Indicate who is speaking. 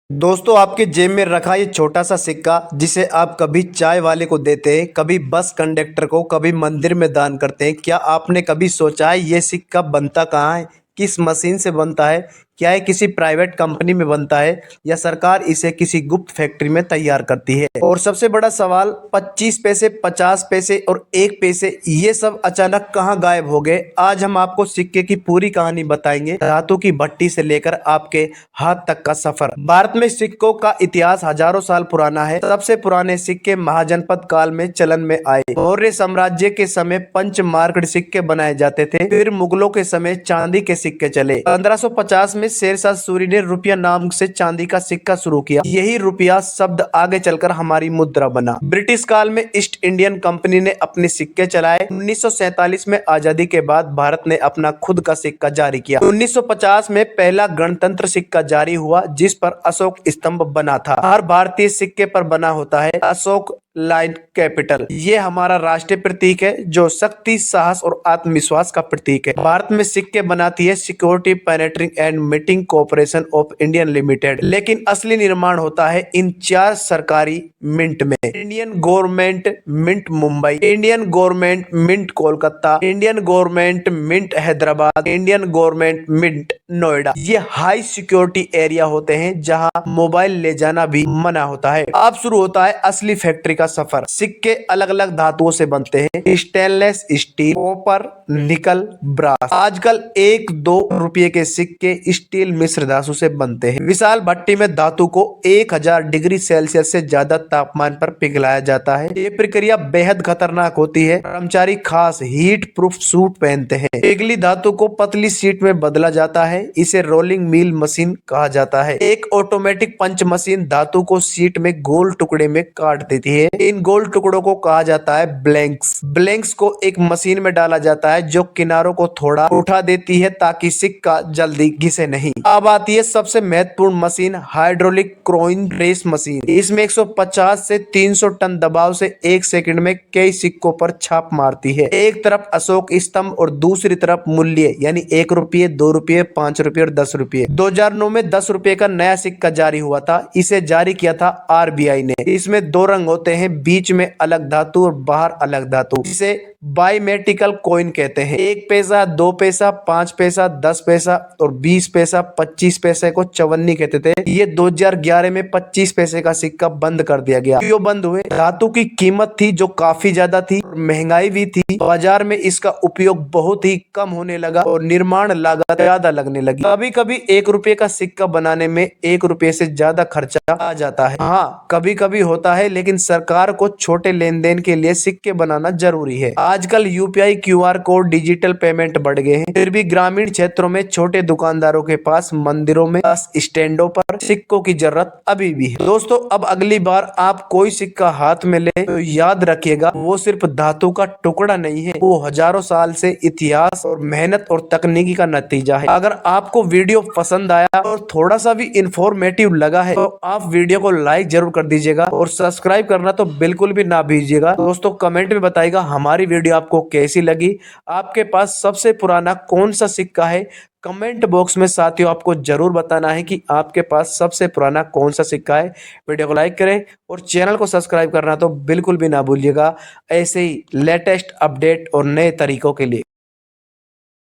Speaker 1: दोस्तों, आपके जेब में रखा ये छोटा सा सिक्का जिसे आप कभी चाय वाले को देते हैं, कभी बस कंडक्टर को, कभी मंदिर में दान करते हैं। क्या आपने कभी सोचा है ये सिक्का बनता कहाँ है, किस मशीन से बनता है? क्या ये किसी प्राइवेट कंपनी में बनता है या सरकार इसे किसी गुप्त फैक्ट्री में तैयार करती है? और सबसे बड़ा सवाल, 25 पैसे, 50 पैसे और 1 पैसे ये सब अचानक कहाँ गायब हो गए? आज हम आपको सिक्के की पूरी कहानी बताएंगे, धातु की भट्टी से लेकर आपके हाथ तक का सफर। भारत में सिक्कों का इतिहास हजारों साल पुराना है। सबसे पुराने सिक्के महाजनपद काल में चलन में आए। मौर्य साम्राज्य के समय पंच मार्कड सिक्के बनाए जाते थे। फिर मुगलों के समय चांदी के सिक्के चले। 1550 में शेरशाह सूरी ने रुपया नाम से चांदी का सिक्का शुरू किया। यही रुपया शब्द आगे चलकर हमारी मुद्रा बना। ब्रिटिश काल में ईस्ट इंडियन कंपनी ने अपने सिक्के चलाए। 1947 में आजादी के बाद भारत ने अपना खुद का सिक्का जारी किया। 1950 में पहला गणतंत्र सिक्का जारी हुआ जिस पर अशोक स्तंभ बना था। हर भारतीय सिक्के पर बना होता है अशोक लाइन कैपिटल। ये हमारा राष्ट्रीय प्रतीक है जो शक्ति, साहस और आत्मविश्वास का प्रतीक है। भारत में सिक्के बनाती है security printing and minting corporation of Indian limited, लेकिन असली निर्माण होता है इन 4 सरकारी मिंट में। Indian government mint Mumbai, Indian government mint Kolkata, Indian government mint Hyderabad, Indian government mint Noida. ये हाई सिक्योरिटी एरिया होते हैं जहां मोबाइल ले जाना भी मना होता है। अब शुरू होता है असली फैक्ट्री का सफर। सिक्के अलग अलग धातुओं से बनते हैं, स्टेनलेस स्टील, कॉपर, निकल, ब्रास। आजकल 1-2 रुपये के सिक्के स्टील मिश्र धातु से बनते हैं। विशाल भट्टी में धातु को 1000 डिग्री सेल्सियस से ज्यादा तापमान पर पिघलाया जाता है। ये प्रक्रिया बेहद खतरनाक होती है। कर्मचारी खास हीट प्रूफ सूट पहनते हैं। पिघली धातु को पतली शीट में बदला जाता है। इसे रोलिंग मिल मशीन कहा जाता है। एक ऑटोमेटिक पंच मशीन धातु को शीट में गोल टुकड़े में काट देती है। इन गोल टुकड़ों को कहा जाता है ब्लैंक्स। ब्लैंक्स को एक मशीन में डाला जाता है जो किनारों को थोड़ा उठा देती है ताकि सिक्का जल्दी घिसे नहीं। अब आती है सबसे महत्वपूर्ण मशीन, हाइड्रोलिक क्रोइन प्रेस मशीन। इसमें 150 से 300 टन दबाव से 1 सेकंड में कई सिक्कों पर छाप मारती है। एक तरफ अशोक स्तंभ और दूसरी तरफ मूल्य यानी 1 रुपये, 2 रुपये, 5 रुपये और 10 रुपये। 2009 में 10 रुपये का नया सिक्का जारी हुआ था। इसे जारी किया था आरबीआई ने। इसमें 2 रंग होते हैं, बीच में अलग धातु और बाहर अलग धातु। इसे बायोमेट्रिकल कॉइन कहते हैं। 1 पैसा, 2 पैसा, 5 पैसा, 10 पैसा और 20 पैसा, 25 पैसे को चवन्नी कहते थे। ये 2011 में 25 पैसे का सिक्का बंद कर दिया गया। क्यों बंद हुए? धातु की कीमत थी जो काफी ज्यादा थी, महंगाई भी थी। बाजार में इसका उपयोग बहुत ही कम होने लगा और निर्माण लागत ज्यादा लगने लगी। कभी कभी 1 रुपये का सिक्का बनाने में 1 रुपये से ज्यादा खर्चा आ जाता है। हाँ, कभी कभी होता है, लेकिन सरकार को छोटे लेन देन के लिए सिक्के बनाना जरूरी है। आजकल UPI, QR code, digital payment बढ़ गए हैं। फिर भी ग्रामीण क्षेत्रों में छोटे दुकानदारों के पास, मंदिरों में, बस स्टैंडों पर सिक्कों की जरूरत अभी भी है। दोस्तों, अब अगली बार आप कोई सिक्का हाथ में ले तो याद रखिएगा, वो सिर्फ धातु का टुकड़ा नहीं है, वो हजारों साल से इतिहास और मेहनत और तकनीकी का नतीजा है। अगर आपको वीडियो पसंद आया और थोड़ा सा भी इंफॉर्मेटिव लगा है तो आप वीडियो को लाइक जरूर कर दीजिएगा और सब्सक्राइब करना तो बिल्कुल भी ना भूलिएगा। दोस्तों, कमेंट में बताइएगा हमारी वीडियो आपको कैसी लगी। आपके पास सबसे पुराना कौन सा सिक्का है? कमेंट बॉक्स में साथियों आपको जरूर बताना है कि आपके पास सबसे पुराना कौन सा सिक्का है। वीडियो को लाइक करें और चैनल को सब्सक्राइब करना तो बिल्कुल भी ना भूलिएगा, ऐसे ही लेटेस्ट अपडेट और नए तरीकों के लिए।